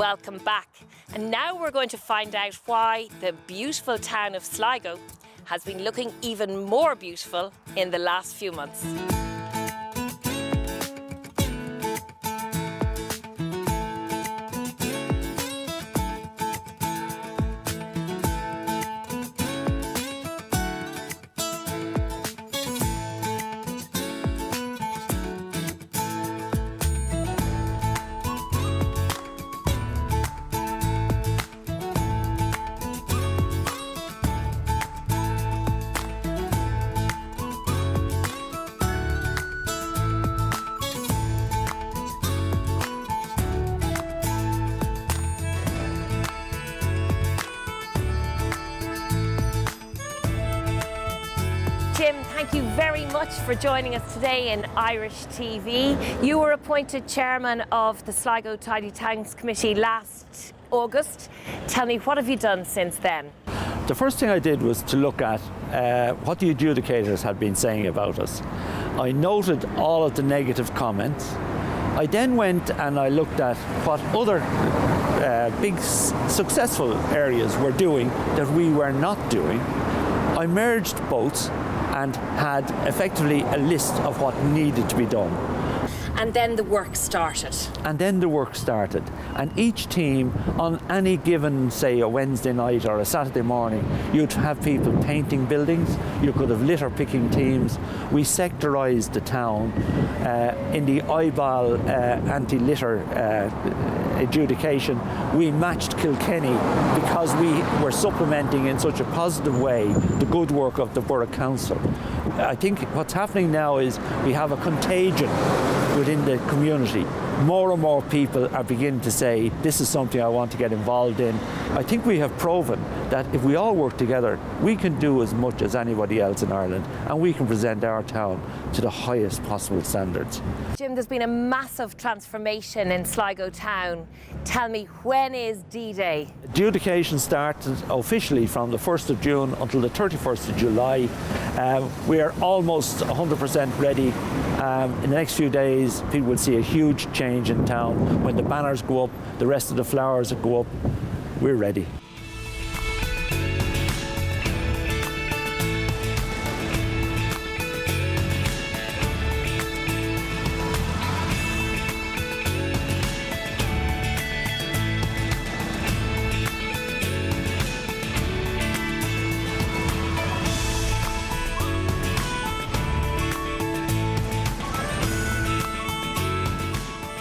welcome back. And now we're going to find out why the beautiful town of Sligo has been looking even more beautiful in the last few months. Jim, thank you very much for joining us today in Irish TV. You were appointed chairman of the Sligo Tidy Towns Committee last August. Tell me, what have you done since then? The first thing I did was to look at what the adjudicators had been saying about us. I noted all of the negative comments. I then went and I looked at what other big successful areas were doing that we were not doing. I merged both and had effectively a list of what needed to be done. And then the work started. And each team, on any given, say, a Wednesday night or a Saturday morning, you'd have people painting buildings. You could have litter picking teams. We sectorised the town in the eyeball anti-litter adjudication. We matched Kilkenny because we were supplementing in such a positive way the good work of the Borough Council. I think what's happening now is we have a contagion within the community. More and more people are beginning to say, this is something I want to get involved in. I think we have proven that if we all work together, we can do as much as anybody else in Ireland, and we can present our town to the highest possible standards. Jim, there's been a massive transformation in Sligo town. Tell me, when is D-Day? Adjudication started officially from the 1st of June until the 31st of July. We are almost 100% ready. In the next few days, people will see a huge change in town. When the banners go up, the rest of the flowers go up, we're ready.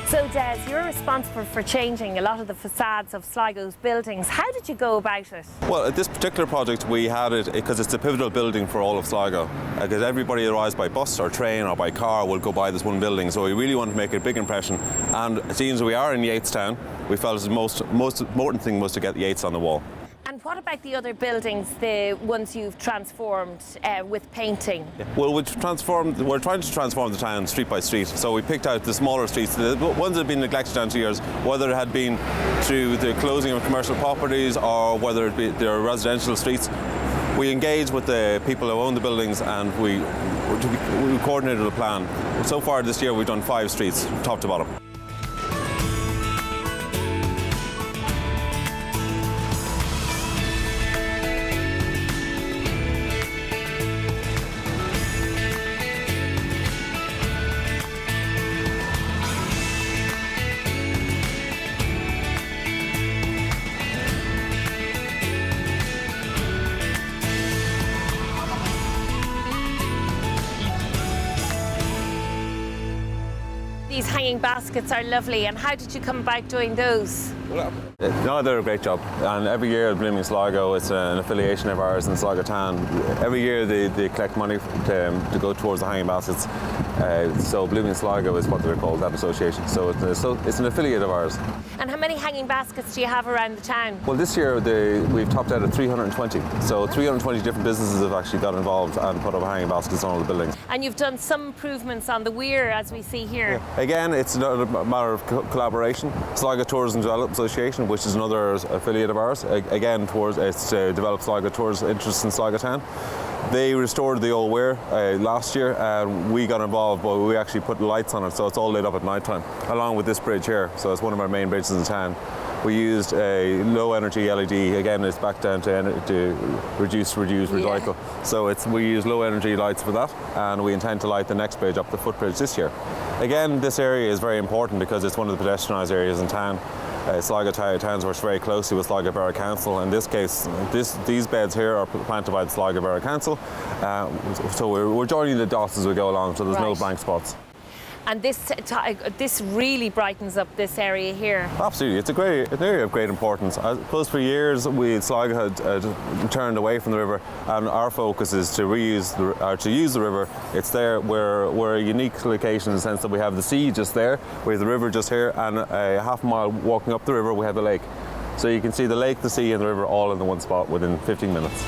So Des, you're responsible for changing a lot of the facades of Sligo's buildings. How did you go about it? Well, at this particular project we had it because it's a pivotal building for all of Sligo. Because everybody that arrives by bus or train or by car will go by this one building. So we really want to make a big impression. And seeing as we are in Yatestown, we felt the most important thing was to get the Yates on the wall. And what about the other buildings, the ones you've transformed with painting? Well, we're trying to transform the town street by street. So we picked out the smaller streets, the ones that have been neglected down 2 years, whether it had been through the closing of commercial properties or whether it be their residential streets. We engaged with the people who own the buildings and we coordinated a plan. So far this year we've done 5 streets, top to bottom. These hanging baskets are lovely, and how did you come about doing those? No, they're a great job, and every year Blooming Sligo, it's an affiliation of ours in Sligo Town. Every year they collect money to go towards the hanging baskets. So Blooming Sligo is what they're called, that association. So it's an affiliate of ours. And how many hanging baskets do you have around the town? Well, this year we've topped out at 320. So 320 different businesses have actually got involved and put up hanging baskets on all the buildings. And you've done some improvements on the weir, as we see here. Yeah. Again, it's another matter of collaboration. Sligo Tourism Development Association, which is another affiliate of ours, again it's to develop Sligo Tours' interest in Sligo Town. They restored the old weir last year and we got involved, but we actually put lights on it so it's all lit up at night time, along with this bridge here. So it's one of our main bridges in town. We used a low energy LED. Again, it's back down to reduce, recycle. So we use low energy lights for that, and we intend to light the next bridge up, the footbridge, this year. Again, this area is very important because it's one of the pedestrianised areas in town. Sligo Tidy Towns works very closely with Sligo Borough Council. In this case, these beds here are planted by the Sligo Borough Council. So we're joining the dots as we go along, so there's no blank spots. And this really brightens up this area here. Absolutely, it's an area of great importance. I suppose for years Sligo had turned away from the river, and our focus is to use the river. It's there. We're a unique location in the sense that we have the sea just there, we have the river just here, and a half a mile walking up the river we have the lake. So you can see the lake, the sea, and the river all in the one spot within 15 minutes.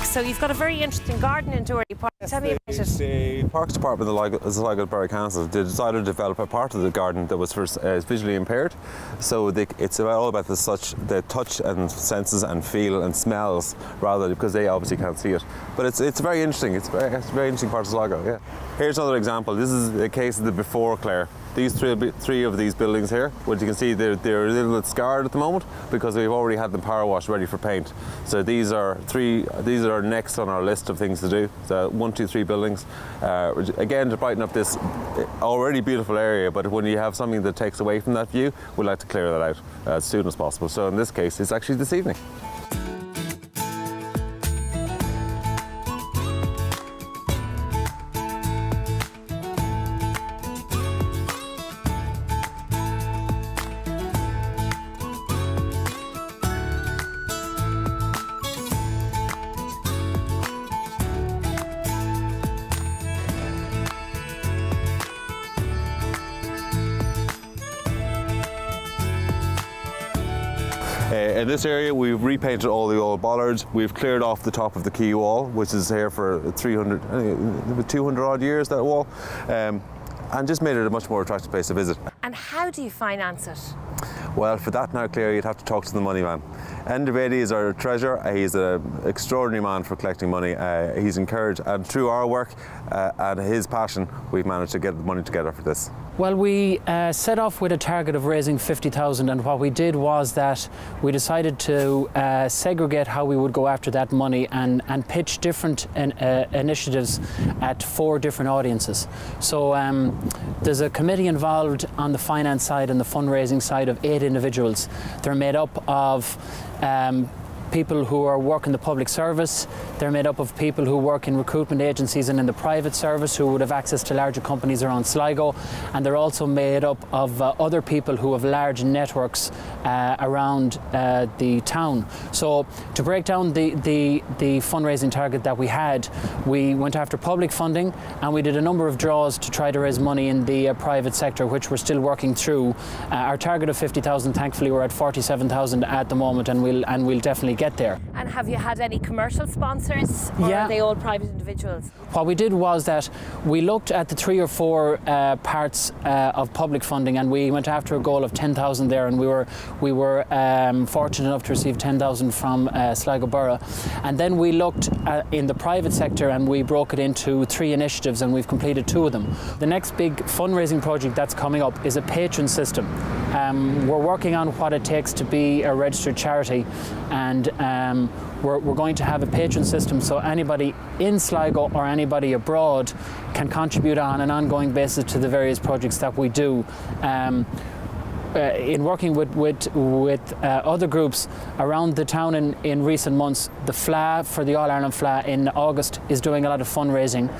So you've got a very interesting garden in Doherty Park. Tell me about it. The Parks Department of the Sligo Borough Council decided to develop a part of the garden that was visually impaired. So it's all about the touch and senses and feel and smells, rather, because they obviously can't see it. But it's very interesting. It's a very interesting part of Sligo. Yeah. Here's another example. This is a case of the before Clare. These three of these buildings here, what you can see, they're a little bit scarred at the moment because we've already had them power washed ready for paint. So these are next on our list of things to do. So 1, 2, 3 buildings. Again, to brighten up this already beautiful area, but when you have something that takes away from that view, we'd like to clear that out as soon as possible. So in this case, it's actually this evening. In this area, we've repainted all the old bollards. We've cleared off the top of the quay wall, which is here for 200 odd years, that wall, and just made it a much more attractive place to visit. And how do you finance it? Well, for that now, Claire, you'd have to talk to the money man. Enda Beatty is our treasurer. He's an extraordinary man for collecting money. He's encouraged, and through our work and his passion, we've managed to get the money together for this. Well, we set off with a target of raising 50,000, and what we did was that we decided to segregate how we would go after that money and pitch different initiatives at 4 different audiences. So there's a committee involved on the finance side and the fundraising side of 8 individuals. They're made up of people who are working the public service. They're made up of people who work in recruitment agencies and in the private service who would have access to larger companies around Sligo, and they're also made up of other people who have large networks around the town. So to break down the fundraising target that we had, we went after public funding, and we did a number of draws to try to raise money in the private sector, which we're still working through. Our target of 50,000, thankfully we're at 47,000 at the moment, and we'll definitely get there. And have you had any commercial sponsors, or are they all private individuals? What we did was that we looked at the 3 or 4 parts of public funding, and we went after a goal of 10,000 there, and we were fortunate enough to receive 10,000 from Sligo Borough. And then we looked in the private sector, and we broke it into 3 initiatives, and we've completed 2 of them. The next big fundraising project that's coming up is a patron system. We're working on what it takes to be a registered charity, and we're going to have a patron system, so anybody in Sligo or anybody abroad can contribute on an ongoing basis to the various projects that we do. In working with other groups around the town in recent months, the FLA for the All Ireland FLA in August is doing a lot of fundraising.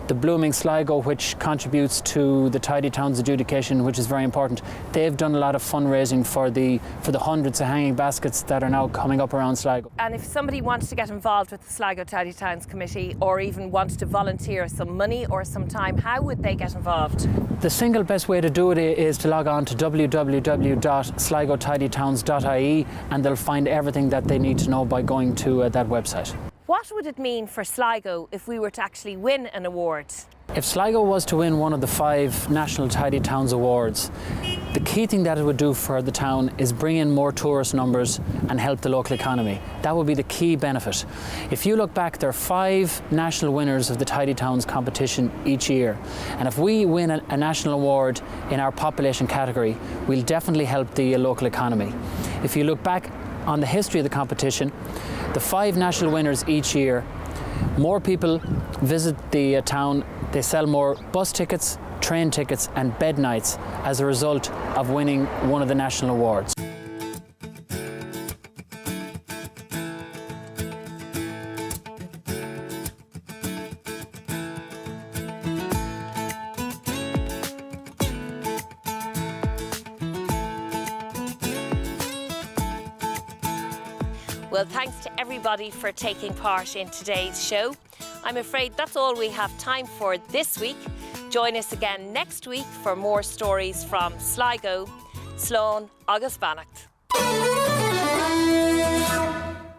The Blooming Sligo, which contributes to the Tidy Towns adjudication, which is very important, they've done a lot of fundraising for the hundreds of hanging baskets that are now coming up around Sligo. And if somebody wants to get involved with the Sligo Tidy Towns Committee, or even wants to volunteer some money or some time, how would they get involved? The single best way to do it is to log on to www.sligotidytowns.ie, and they'll find everything that they need to know by going to that website. What would it mean for Sligo if we were to actually win an award? If Sligo was to win one of the 5 National Tidy Towns awards, the key thing that it would do for the town is bring in more tourist numbers and help the local economy. That would be the key benefit. If you look back, there are 5 national winners of the Tidy Towns competition each year. And if we win a national award in our population category, we'll definitely help the local economy. If you look back on the history of the competition, the 5 national winners each year, more people visit the town, they sell more bus tickets, train tickets and bed nights as a result of winning one of the national awards. Well, thanks to everybody for taking part in today's show. I'm afraid that's all we have time for this week. Join us again next week for more stories from Sligo, Sloan, agus Bannacht.